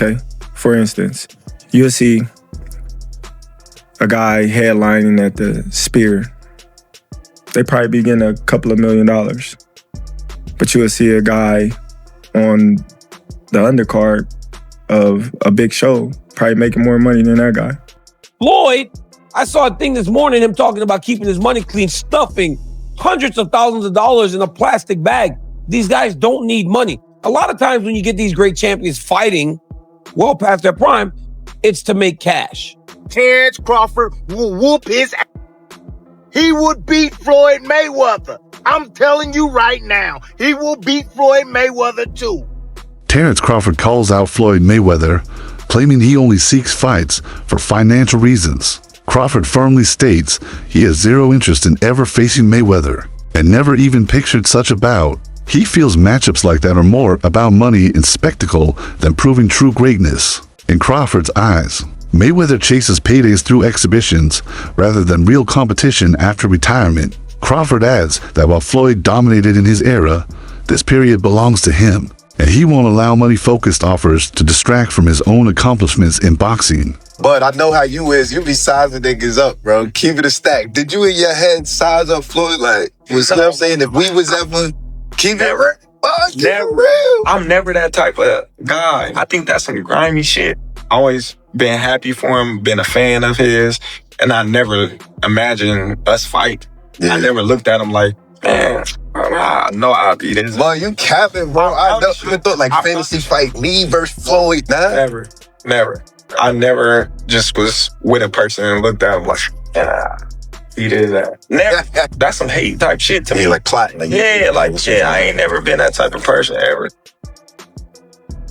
okay? For instance, you'll see a guy headlining at the Spear. They probably be getting a couple of $1 million. But you'll see a guy on the undercard of a big show probably making more money than that guy. Floyd, I saw a thing this morning, him talking about keeping his money clean, stuffing hundreds of thousands of dollars in a plastic bag. These guys don't need money. A lot of times when you get these great champions fighting well past their prime, it's to make cash. Terence Crawford will whoop his ass. He would beat Floyd Mayweather. I'm telling you right now, he will beat Floyd Mayweather too. Terence Crawford calls out Floyd Mayweather, claiming he only seeks fights for financial reasons. Crawford firmly states he has zero interest in ever facing Mayweather and never even pictured such a bout. He feels matchups like that are more about money and spectacle than proving true greatness. In Crawford's eyes, Mayweather chases paydays through exhibitions rather than real competition after retirement. Crawford adds that while Floyd dominated in his era, this period belongs to him, and he won't allow money-focused offers to distract from his own accomplishments in boxing. But I know how you is. You be sizing niggas up, bro. Keep it a stack. Did you in your head size up Floyd? Like, was you know what I'm saying? If we was ever keep Never. it real. I'm never that type of guy. I think that's some grimy shit. Always been happy for him, been a fan of his, and I never imagined us fight. Yeah. I never looked at him like, man, I know I'll be this. Bro, you capping, bro. I never even thought like fantasy fight me versus Floyd, nah. Never. I never just was with a person and looked at him like, yeah, he did that. Never. That's some hate type shit to me. Yeah, like plotting. Like, I ain't never been that type of person ever.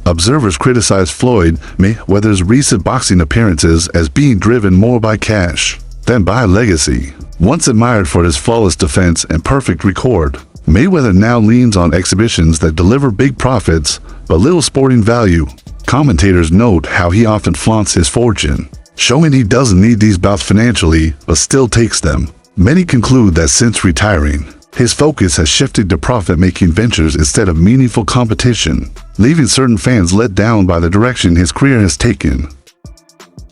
Observers criticize Floyd Mayweather's recent boxing appearances as being driven more by cash than by legacy. Once admired for his flawless defense and perfect record, Mayweather now leans on exhibitions that deliver big profits but little sporting value. Commentators note how he often flaunts his fortune, showing he doesn't need these bouts financially but still takes them. Many conclude that since retiring, his focus has shifted to profit-making ventures instead of meaningful competition, leaving certain fans let down by the direction his career has taken.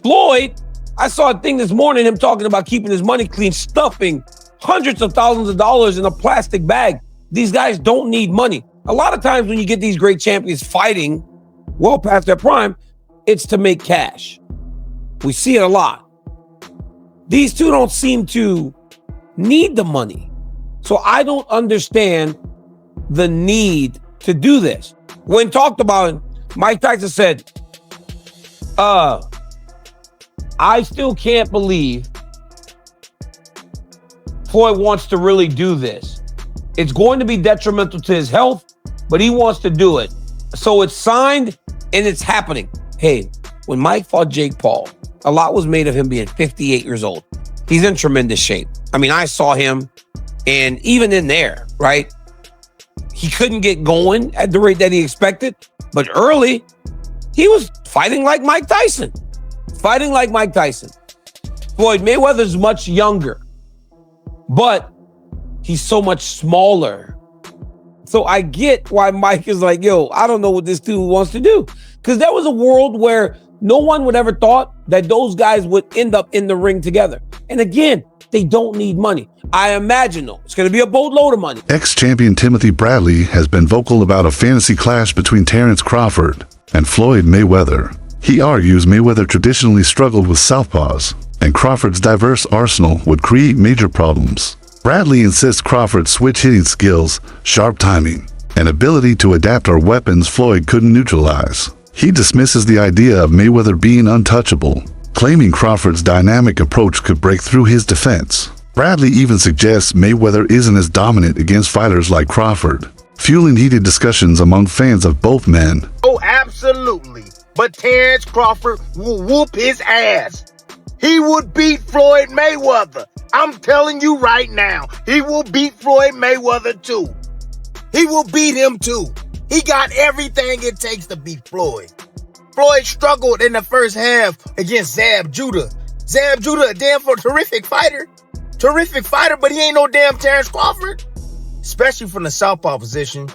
Floyd, I saw a thing this morning, him talking about keeping his money clean, stuffing hundreds of thousands of dollars in a plastic bag. These guys don't need money. A lot of times when you get these great champions fighting well past their prime, it's to make cash. We see it a lot. These two don't seem to need the money. So I don't understand the need to do this. When talked about, Mike Tyson said, I still can't believe Floyd wants to really do this. It's going to be detrimental to his health, but he wants to do it. So it's signed and it's happening. Hey, when Mike fought Jake Paul, a lot was made of him being 58 years old. He's in tremendous shape. I mean, I saw him, and even in there, right? He couldn't get going at the rate that he expected, but early, he was fighting like Mike Tyson. Floyd Mayweather's much younger, but he's so much smaller. So I get why Mike is like, yo, I don't know what this dude wants to do. Because there was a world where no one would ever thought that those guys would end up in the ring together. And again, they don't need money. I imagine, though, it's going to be a boatload of money. Ex-champion Timothy Bradley has been vocal about a fantasy clash between Terence Crawford and Floyd Mayweather. He argues Mayweather traditionally struggled with southpaws, and Crawford's diverse arsenal would create major problems. Bradley insists Crawford's switch hitting skills, sharp timing, and ability to adapt are weapons Floyd couldn't neutralize. He dismisses the idea of Mayweather being untouchable, claiming Crawford's dynamic approach could break through his defense. Bradley even suggests Mayweather isn't as dominant against fighters like Crawford, fueling heated discussions among fans of both men. Oh, absolutely. But Terence Crawford will whoop his ass. He would beat Floyd Mayweather. I'm telling you right now, he will beat Floyd Mayweather too. He will beat him too. He got everything it takes to beat Floyd. Floyd struggled in the first half against Zab Judah. Zab Judah, a damn terrific fighter. Terrific fighter, but he ain't no damn Terence Crawford. Especially from the southpaw position.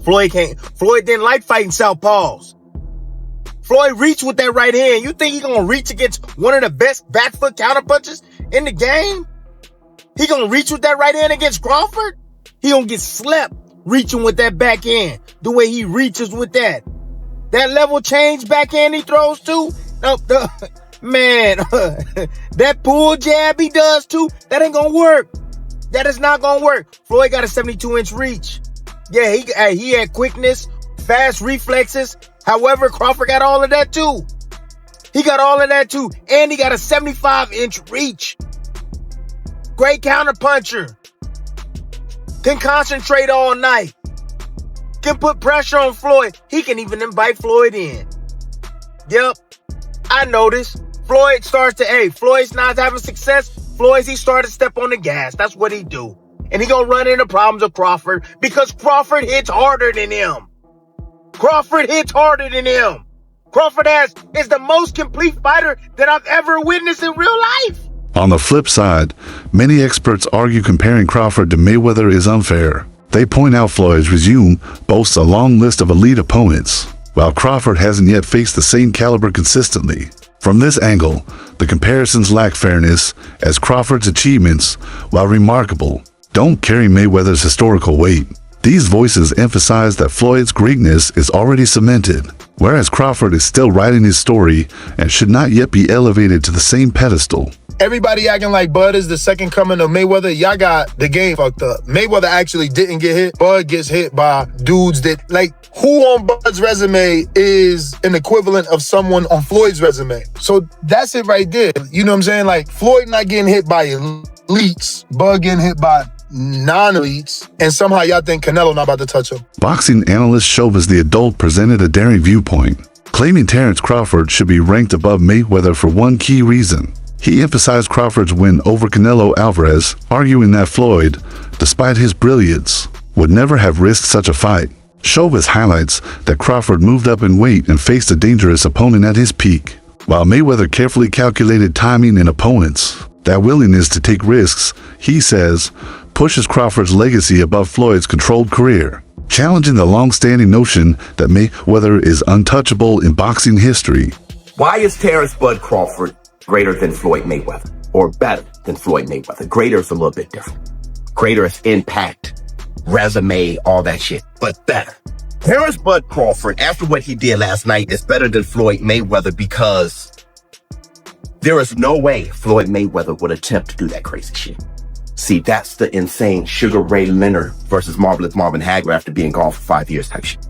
Floyd didn't like fighting southpaws. Floyd reached with that right hand. You think he gonna reach against one of the best back foot counterpunchers in the game? He gonna reach with that right hand against Crawford? He gonna get slept reaching with that back hand. The way he reaches with that. That level change backhand he throws too. No, man, that pull jab he does too, that ain't gonna work. That is not gonna work. Floyd got a 72-inch reach. Yeah, he had quickness, fast reflexes. However, Crawford got all of that too. He got all of that too. And he got a 75-inch reach. Great counterpuncher. Can concentrate all night. Can put pressure on Floyd. He can even invite Floyd in. Yep. I noticed. Floyd's not having success. He started to step on the gas. That's what he do. And he gonna run into problems with Crawford because Crawford hits harder than him. Crawford is the most complete fighter that I've ever witnessed in real life. On the flip side, many experts argue comparing Crawford to Mayweather is unfair. They point out Floyd's resume boasts a long list of elite opponents, while Crawford hasn't yet faced the same caliber consistently. From this angle, the comparisons lack fairness, as Crawford's achievements, while remarkable, don't carry Mayweather's historical weight. These voices emphasize that Floyd's greatness is already cemented, whereas Crawford is still writing his story and should not yet be elevated to the same pedestal. Everybody acting like Bud is the second coming of Mayweather. Y'all got the game fucked up. Mayweather actually didn't get hit. Bud gets hit by dudes that, like, who on Bud's resume is an equivalent of someone on Floyd's resume? So that's it right there. You know what I'm saying? Like, Floyd not getting hit by elites. Bud getting hit by non-elites, and somehow y'all think Canelo not about to touch him. Boxing analyst Showbiz the Adult presented a daring viewpoint, claiming Terence Crawford should be ranked above Mayweather for one key reason. He emphasized Crawford's win over Canelo Alvarez, arguing that Floyd, despite his brilliance, would never have risked such a fight. Showbiz highlights that Crawford moved up in weight and faced a dangerous opponent at his peak, while Mayweather carefully calculated timing and opponents. That willingness to take risks, he says, pushes Crawford's legacy above Floyd's controlled career, challenging the long-standing notion that Mayweather is untouchable in boxing history. Why is Terence Bud Crawford greater than Floyd Mayweather, or better than Floyd Mayweather? Greater is a little bit different. Greater is impact, resume, all that shit, but better. Terence Bud Crawford, after what he did last night, is better than Floyd Mayweather because there is no way Floyd Mayweather would attempt to do that crazy shit. See, that's the insane Sugar Ray Leonard versus Marvelous Marvin Hagler after being gone for 5 years type shit.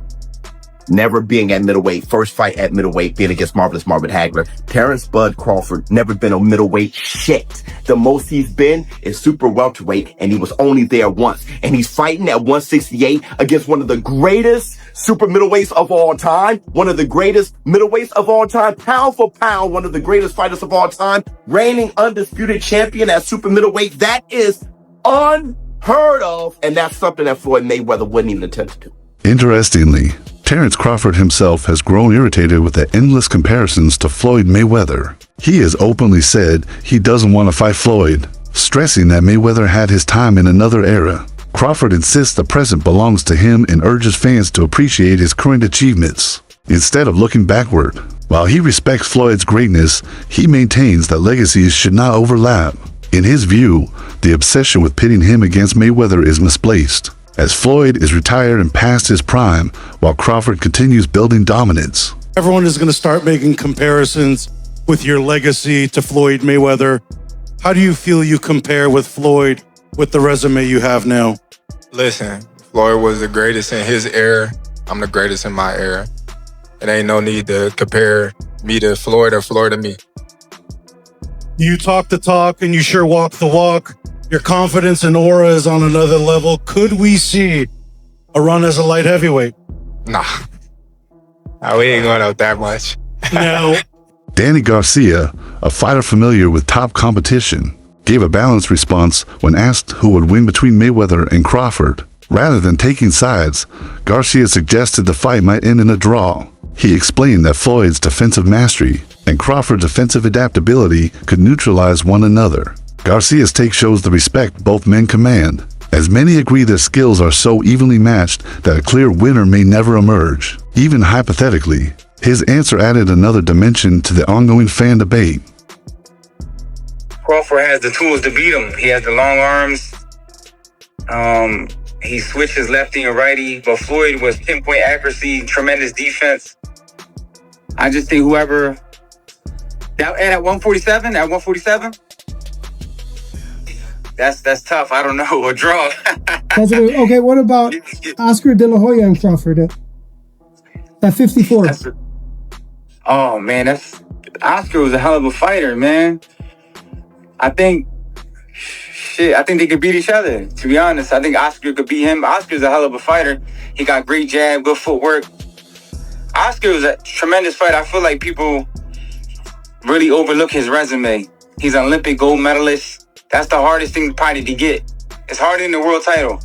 Never being at middleweight, first fight at middleweight, being against Marvelous Marvin Hagler. Terence Bud Crawford never been a middleweight shit. The most he's been is super welterweight, and he was only there once. And he's fighting at 168 against one of the greatest super middleweights of all time, one of the greatest middleweights of all time, pound for pound, one of the greatest fighters of all time, reigning undisputed champion at super middleweight. That is unheard of, and that's something that Floyd Mayweather wouldn't even attempt to do. Interestingly, Terence Crawford himself has grown irritated with the endless comparisons to Floyd Mayweather. He has openly said he doesn't want to fight Floyd, stressing that Mayweather had his time in another era. Crawford insists the present belongs to him and urges fans to appreciate his current achievements, instead of looking backward. While he respects Floyd's greatness, he maintains that legacies should not overlap. In his view, the obsession with pitting him against Mayweather is misplaced, as Floyd is retired and past his prime, while Crawford continues building dominance. Everyone is going to start making comparisons with your legacy to Floyd Mayweather. How do you feel you compare with Floyd with the resume you have now? Listen, Floyd was the greatest in his era. I'm the greatest in my era. It ain't no need to compare me to Floyd or Floyd to me. You talk the talk and you sure walk the walk. Your confidence and aura is on another level. Could we see a run as a light heavyweight? Nah, we ain't going out that much. No. Danny Garcia, a fighter familiar with top competition, gave a balanced response when asked who would win between Mayweather and Crawford. Rather than taking sides, Garcia suggested the fight might end in a draw. He explained that Floyd's defensive mastery and Crawford's offensive adaptability could neutralize one another. Garcia's take shows the respect both men command, as many agree their skills are so evenly matched that a clear winner may never emerge. Even hypothetically, His answer added another dimension to the ongoing fan debate. Crawford has the tools to beat him. He has the long arms. He switches lefty and righty, but Floyd was pinpoint accuracy, tremendous defense. I just think whoever at 147, that's tough. I don't know. A draw. Okay, what about Oscar De La Hoya and Crawford at 54? Oh man, Oscar was a hell of a fighter, man. I think they could beat each other, to be honest. I think Oscar could beat him. Oscar's a hell of a fighter. He got great jab, good footwork. Oscar was a tremendous fighter. I feel like people really overlook his resume. He's an Olympic gold medalist. That's the hardest thing probably to get. It's harder than the world title.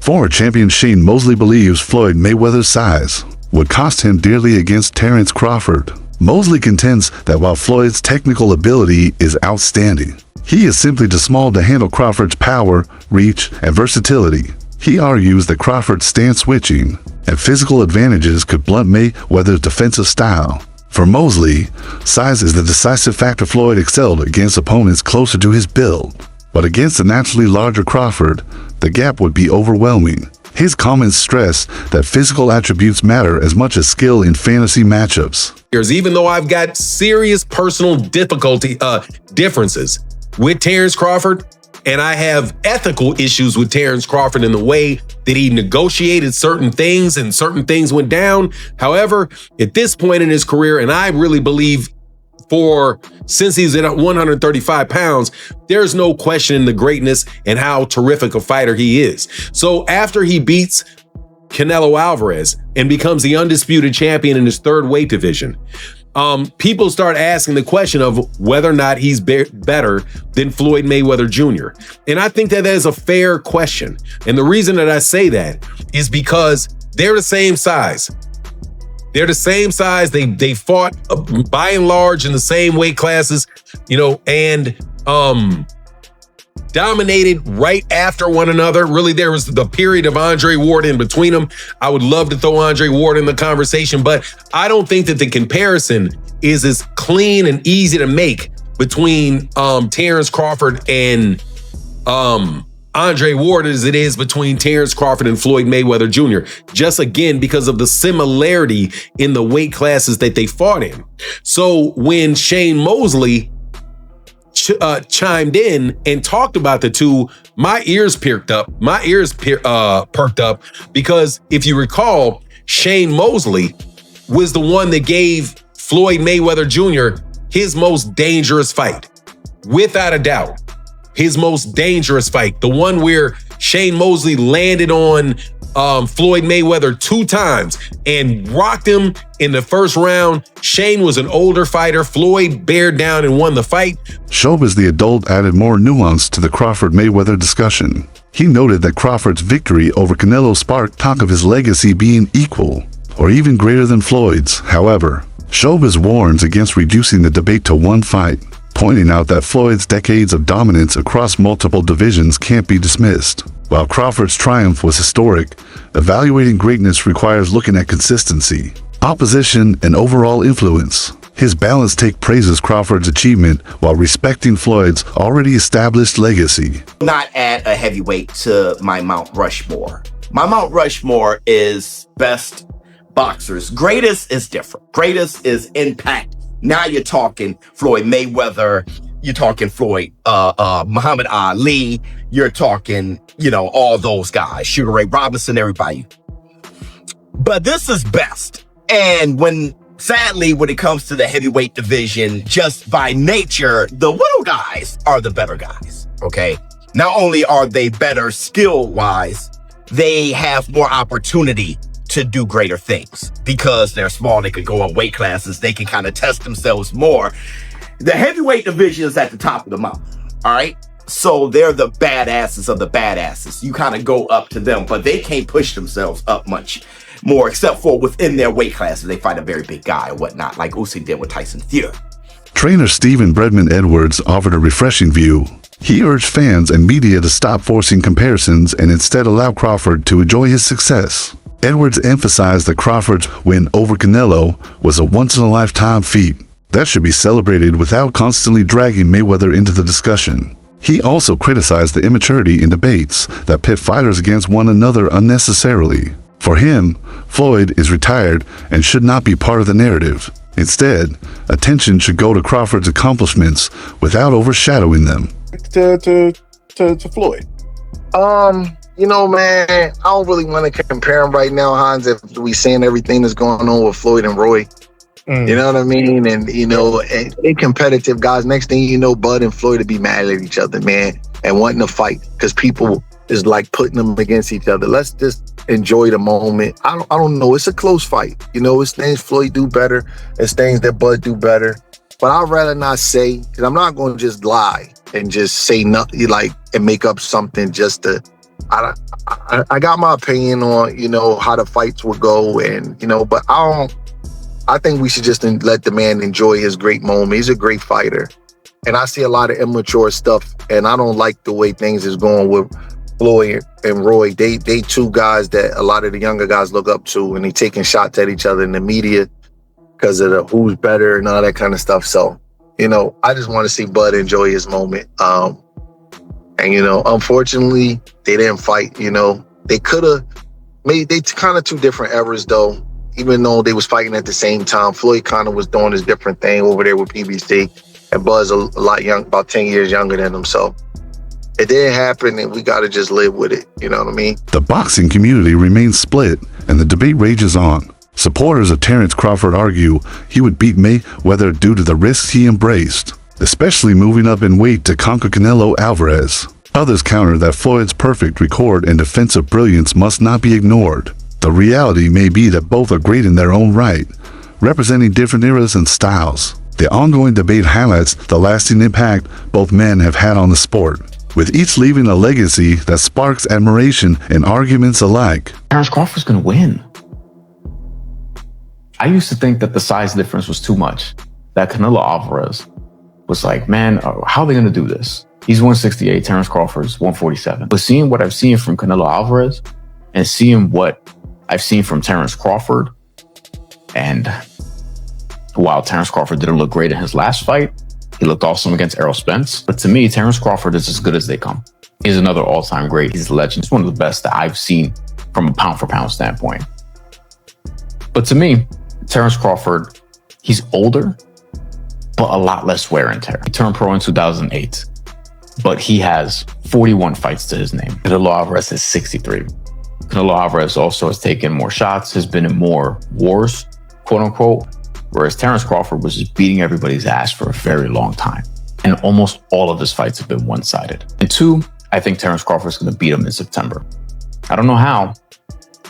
Former champion Shane Mosley believes Floyd Mayweather's size would cost him dearly against Terence Crawford. Mosley contends that while Floyd's technical ability is outstanding, he is simply too small to handle Crawford's power, reach, and versatility. He argues that Crawford's stance switching and physical advantages could blunt Mayweather's defensive style. For Mosley, size is the decisive factor. Floyd excelled against opponents closer to his build, but against a naturally larger Crawford, the gap would be overwhelming. His comments stress that physical attributes matter as much as skill in fantasy matchups. Even though I've got serious personal differences with Terence Crawford, and I have ethical issues with Terence Crawford in the way that he negotiated certain things and certain things went down. However, at this point in his career, and I really believe since he's at 135 pounds, there's no question the greatness and how terrific a fighter he is. So after he beats Canelo Alvarez and becomes the undisputed champion in his third weight division, people start asking the question of whether or not he's better than Floyd Mayweather Jr. And I think that is a fair question. And the reason that I say that is because they're the same size. They're the same size. They fought by and large in the same weight classes, and dominated right after one another. Really, there was the period of Andre Ward in between them. I would love to throw Andre Ward in the conversation, but I don't think that the comparison is as clean and easy to make between Terence Crawford and Andre Ward as it is between Terence Crawford and Floyd Mayweather Jr. Just again, because of the similarity in the weight classes that they fought in. So when Shane Mosley chimed in and talked about the two, my ears perked up. Perked up because if you recall, Shane Mosley was the one that gave Floyd Mayweather Jr. his most dangerous fight, without a doubt. His most dangerous fight, the one where Shane Mosley landed on Floyd Mayweather 2 times and rocked him in the first round. Shane was an older fighter. Floyd bared down and won the fight. Showbiz the Adult added more nuance to the Crawford-Mayweather discussion. He noted that Crawford's victory over Canelo sparked talk of his legacy being equal or even greater than Floyd's. However, Showbiz warns against reducing the debate to one fight, pointing out that Floyd's decades of dominance across multiple divisions can't be dismissed. While Crawford's triumph was historic, evaluating greatness requires looking at consistency, opposition, and overall influence. His balanced take praises Crawford's achievement while respecting Floyd's already established legacy. Not add a heavyweight to my Mount Rushmore. My Mount Rushmore is best boxers. Greatest is different. Greatest is impact. Now you're talking Floyd Mayweather, you're talking Floyd, Muhammad Ali, you're talking, all those guys, Sugar Ray Robinson, everybody. But this is best. And sadly, when it comes to the heavyweight division, just by nature, the little guys are the better guys, okay? Not only are they better skill-wise, they have more opportunity to do greater things because they're small. They could go up weight classes. They can kind of test themselves more. The heavyweight division is at the top of the mountain. All right. So they're the badasses of the badasses. You kind of go up to them, but they can't push themselves up much more, except for within their weight classes. They fight a very big guy or whatnot, like Usyk did with Tyson Fury. Trainer Stephen Bredman Edwards offered a refreshing view. He urged fans and media to stop forcing comparisons and instead allow Crawford to enjoy his success. Edwards emphasized that Crawford's win over Canelo was a once-in-a-lifetime feat that should be celebrated without constantly dragging Mayweather into the discussion. He also criticized the immaturity in debates that pit fighters against one another unnecessarily. For him, Floyd is retired and should not be part of the narrative. Instead, attention should go to Crawford's accomplishments without overshadowing them. To Floyd. You know, man, I don't really want to compare them right now, Hans, if we seeing everything that's going on with Floyd and Roy. You know what I mean? And, you know, and they competitive guys. Next thing you know, Bud and Floyd to be mad at each other, man, and wanting to fight because people is like putting them against each other. Let's just enjoy the moment. I don't know. It's a close fight. You know, it's things Floyd do better. It's things that Bud do better. But I'd rather not say, because I'm not going to just lie and just say nothing, like, and make up something just to, I got my opinion on, you know, how the fights will go, and, you know, but I think we should just let the man enjoy his great moment. He's a great fighter. And I see a lot of immature stuff, and I don't like the way things is going with Floyd and Roy. They two guys that a lot of the younger guys look up to, and they taking shots at each other in the media because of the who's better and all that kind of stuff. So, you know, I just want to see Bud enjoy his moment. And, you know, unfortunately, they didn't fight. You know, they could have made, they kind of two different eras, though. Even though they was fighting at the same time, Floyd kind of was doing his different thing over there with PBC, and Bud's a lot young, about 10 years younger than him. So it didn't happen, and we got to just live with it. You know what I mean? The boxing community remains split, and the debate rages on. Supporters of Terence Crawford argue he would beat Mayweather due to the risks he embraced, especially moving up in weight to conquer Canelo Alvarez. Others counter that Floyd's perfect record and defensive brilliance must not be ignored. The reality may be that both are great in their own right, representing different eras and styles. The ongoing debate highlights the lasting impact both men have had on the sport, with each leaving a legacy that sparks admiration and arguments alike. Terence Crawford's gonna win. I used to think that the size difference was too much, that Canelo Alvarez was like, man, how are they gonna do this? He's 168, Terence Crawford's 147. But seeing what I've seen from Canelo Alvarez and seeing what I've seen from Terence Crawford, and while Terence Crawford didn't look great in his last fight, he looked awesome against Errol Spence. But to me, Terence Crawford is as good as they come. He's another all-time great. He's a legend. He's one of the best that I've seen from a pound-for-pound standpoint. But to me, Terence Crawford, he's older, but a lot less wear and tear. He turned pro in 2008, but he has 41 fights to his name. Canelo Alvarez has 63. Canelo Alvarez also has taken more shots, has been in more wars, quote unquote, whereas Terence Crawford was just beating everybody's ass for a very long time. And almost all of his fights have been one-sided. And two, I think Terence Crawford's going to beat him in September. I don't know how,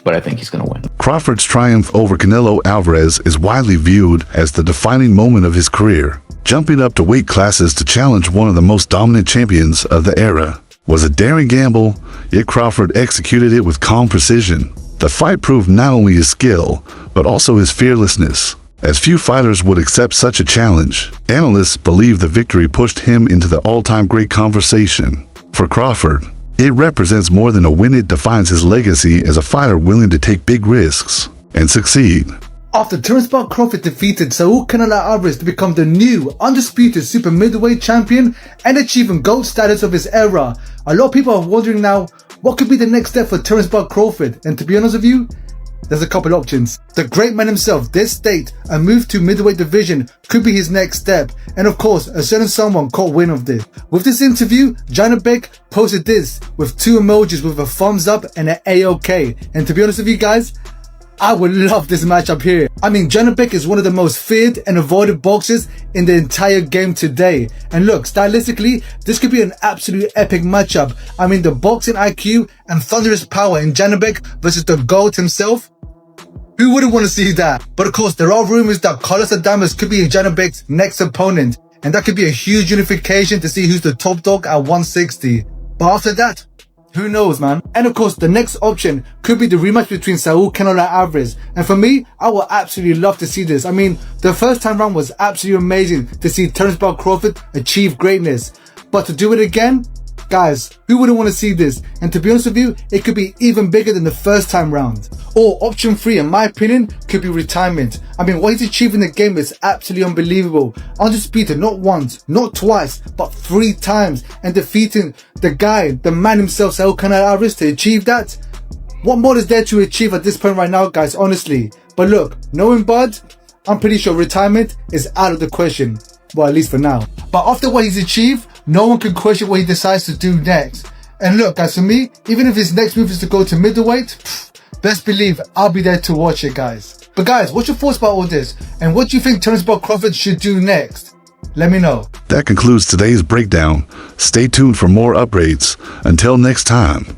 but I think he's going to win. Crawford's triumph over Canelo Alvarez is widely viewed as the defining moment of his career. Jumping up to weight classes to challenge one of the most dominant champions of the era was a daring gamble, yet Crawford executed it with calm precision. The fight proved not only his skill, but also his fearlessness, as few fighters would accept such a challenge. Analysts believe the victory pushed him into the all-time great conversation. For Crawford, it represents more than a win. It defines his legacy as a fighter willing to take big risks and succeed. After Terence Crawford defeated Saul Canelo Alvarez to become the new undisputed super middleweight champion and achieving GOAT status of his era, a lot of people are wondering now, what could be the next step for Terence Crawford? And to be honest with you, there's a couple options. The great man himself did state a move to middleweight division could be his next step, and of course, a certain someone caught wind of this. With this interview, Jana Beck posted this with two emojis with a thumbs up and an A-OK. And to be honest with you guys, I would love this matchup here. I mean, Jana Beck is one of the most feared and avoided boxers in the entire game today. And look, stylistically, this could be an absolute epic matchup. I mean, the boxing IQ and thunderous power in Jana Beck versus the GOAT himself. Who wouldn't want to see that? But of course, there are rumors that Carlos Adames could be Jana Beck's next opponent. And that could be a huge unification to see who's the top dog at 160. But after that, who knows, man? And of course, the next option could be the rematch between Saul Canelo Alvarez. And for me, I would absolutely love to see this. I mean, the first time round was absolutely amazing to see Terence Crawford achieve greatness. But to do it again, Guys, who wouldn't want to see this? And to be honest with you, it could be even bigger than the first time round. Or option 3, in my opinion, could be retirement. I mean, what he's achieving in the game is absolutely unbelievable. Undisputed, not once, not twice, but 3 times. And defeating the man himself, Canelo Alvarez, to achieve that. What more is there to achieve at this point right now, guys, honestly? But look, knowing Bud, I'm pretty sure retirement is out of the question. Well, at least for now. But after what he's achieved, no one can question what he decides to do next. And look, guys, for me, even if his next move is to go to middleweight, best believe I'll be there to watch it, guys. But guys, what's your thoughts about all this? And what do you think Terence Crawford should do next? Let me know. That concludes today's breakdown. Stay tuned for more updates. Until next time.